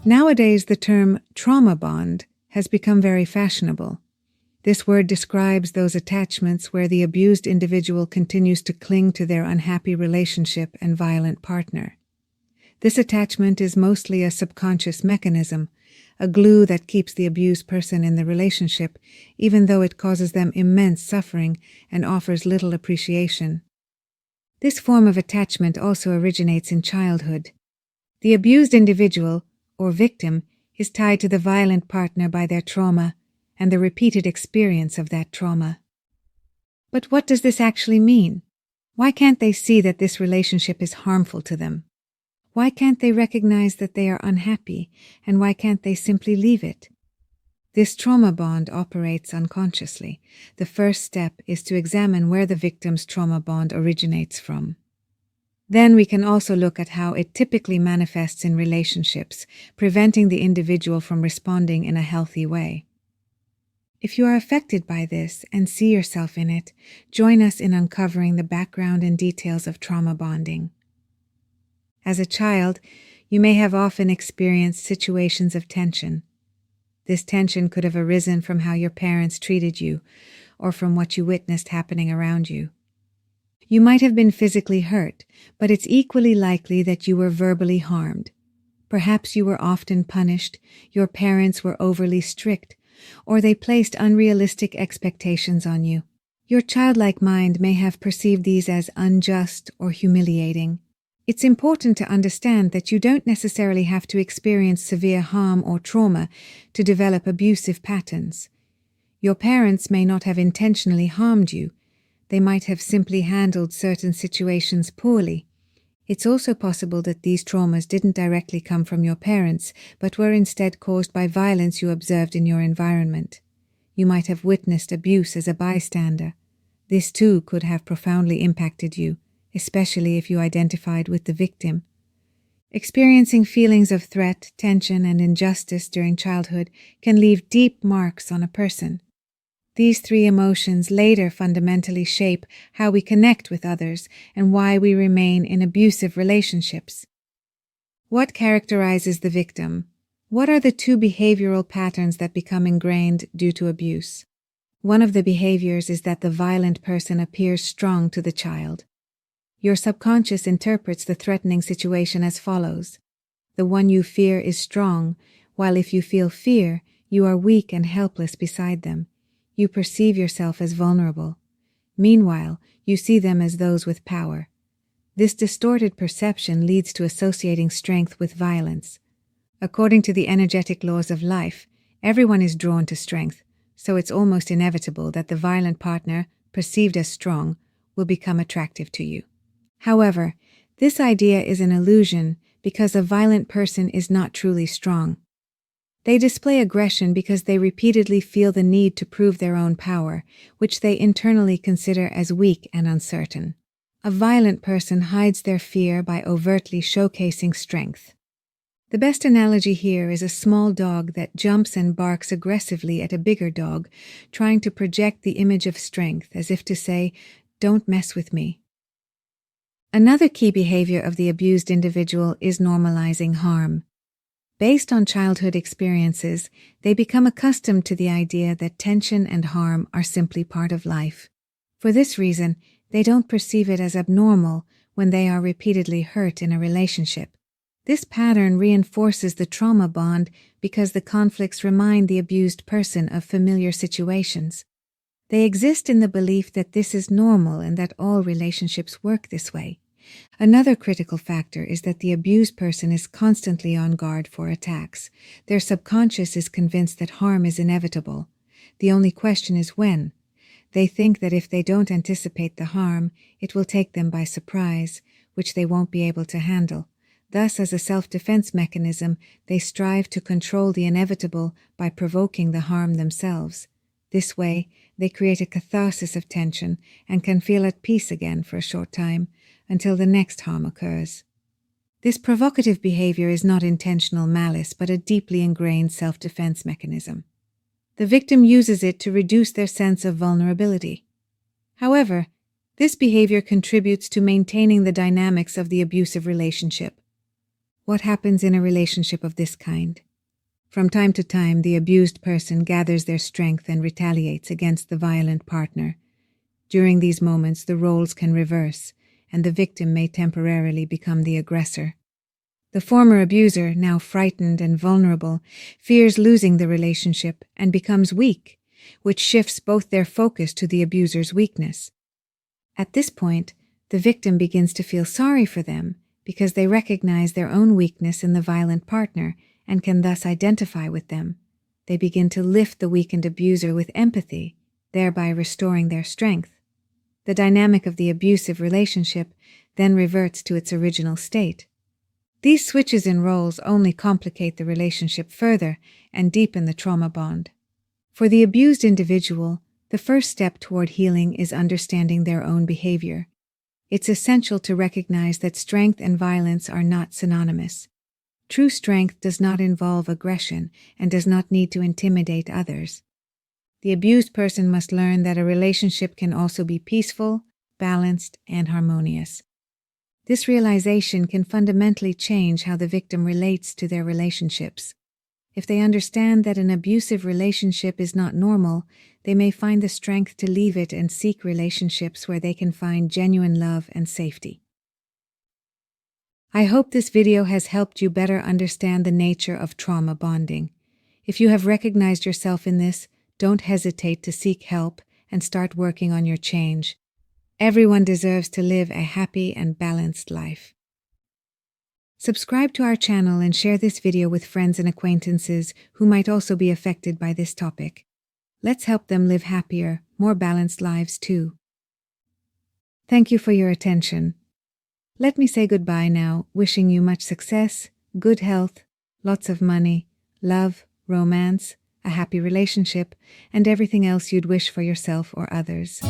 Nowadays, the term trauma bond has become very fashionable. This word describes those attachments where the abused individual continues to cling to their unhappy relationship and violent partner. This attachment is mostly a subconscious mechanism, a glue that keeps the abused person in the relationship, even though it causes them immense suffering and offers little appreciation. This form of attachment also originates in childhood. The abused individual, or victim, is tied to the violent partner by their trauma and the repeated experience of that trauma. But what does this actually mean? Why can't they see that this relationship is harmful to them? Why can't they recognize that they are unhappy, and why can't they simply leave it? This trauma bond operates unconsciously. The first step is to examine where the victim's trauma bond originates from. Then we can also look at how it typically manifests in relationships, preventing the individual from responding in a healthy way. If you are affected by this and see yourself in it, join us in uncovering the background and details of trauma bonding. As a child, you may have often experienced situations of tension. This tension could have arisen from how your parents treated you or from what you witnessed happening around you. You might have been physically hurt, but it's equally likely that you were verbally harmed. Perhaps you were often punished, your parents were overly strict, or they placed unrealistic expectations on you. Your childlike mind may have perceived these as unjust or humiliating. It's important to understand that you don't necessarily have to experience severe harm or trauma to develop abusive patterns. Your parents may not have intentionally harmed you. They might have simply handled certain situations poorly. It's also possible that these traumas didn't directly come from your parents, but were instead caused by violence you observed in your environment. You might have witnessed abuse as a bystander. This too could have profoundly impacted you, especially if you identified with the victim. Experiencing feelings of threat, tension, and injustice during childhood can leave deep marks on a person. These three emotions later fundamentally shape how we connect with others and why we remain in abusive relationships. What characterizes the victim? What are the two behavioral patterns that become ingrained due to abuse? One of the behaviors is that the violent person appears strong to the child. Your subconscious interprets the threatening situation as follows. The one you fear is strong, while if you feel fear, you are weak and helpless beside them. You perceive yourself as vulnerable. Meanwhile, you see them as those with power. This distorted perception leads to associating strength with violence. According to the energetic laws of life, everyone is drawn to strength, so it's almost inevitable that the violent partner, perceived as strong, will become attractive to you. However, this idea is an illusion because a violent person is not truly strong. They display aggression because they repeatedly feel the need to prove their own power, which they internally consider as weak and uncertain. A violent person hides their fear by overtly showcasing strength. The best analogy here is a small dog that jumps and barks aggressively at a bigger dog, trying to project the image of strength as if to say, "Don't mess with me." Another key behavior of the abused individual is normalizing harm. Based on childhood experiences, they become accustomed to the idea that tension and harm are simply part of life. For this reason, they don't perceive it as abnormal when they are repeatedly hurt in a relationship. This pattern reinforces the trauma bond because the conflicts remind the abused person of familiar situations. They exist in the belief that this is normal and that all relationships work this way. Another critical factor is that the abused person is constantly on guard for attacks. Their subconscious is convinced that harm is inevitable. The only question is when. They think that if they don't anticipate the harm, it will take them by surprise, which they won't be able to handle. Thus, as a self-defense mechanism, they strive to control the inevitable by provoking the harm themselves. This way, they create a catharsis of tension and can feel at peace again for a short time, until the next harm occurs. This provocative behavior is not intentional malice, but a deeply ingrained self-defense mechanism. The victim uses it to reduce their sense of vulnerability. However, this behavior contributes to maintaining the dynamics of the abusive relationship. What happens in a relationship of this kind? From time to time, the abused person gathers their strength and retaliates against the violent partner. During these moments, the roles can reverse, and the victim may temporarily become the aggressor. The former abuser, now frightened and vulnerable, fears losing the relationship and becomes weak, which shifts both their focus to the abuser's weakness. At this point, the victim begins to feel sorry for them because they recognize their own weakness in the violent partner and can thus identify with them. They begin to lift the weakened abuser with empathy, thereby restoring their strength. The dynamic of the abusive relationship then reverts to its original state. These switches in roles only complicate the relationship further and deepen the trauma bond. For the abused individual, the first step toward healing is understanding their own behavior. It's essential to recognize that strength and violence are not synonymous. True strength does not involve aggression and does not need to intimidate others. The abused person must learn that a relationship can also be peaceful, balanced, and harmonious. This realization can fundamentally change how the victim relates to their relationships. If they understand that an abusive relationship is not normal, they may find the strength to leave it and seek relationships where they can find genuine love and safety. I hope this video has helped you better understand the nature of trauma bonding. If you have recognized yourself in this, don't hesitate to seek help and start working on your change. Everyone deserves to live a happy and balanced life. Subscribe to our channel and share this video with friends and acquaintances who might also be affected by this topic. Let's help them live happier, more balanced lives too. Thank you for your attention. Let me say goodbye now, wishing you much success, good health, lots of money, love, romance, a happy relationship, and everything else you'd wish for yourself or others.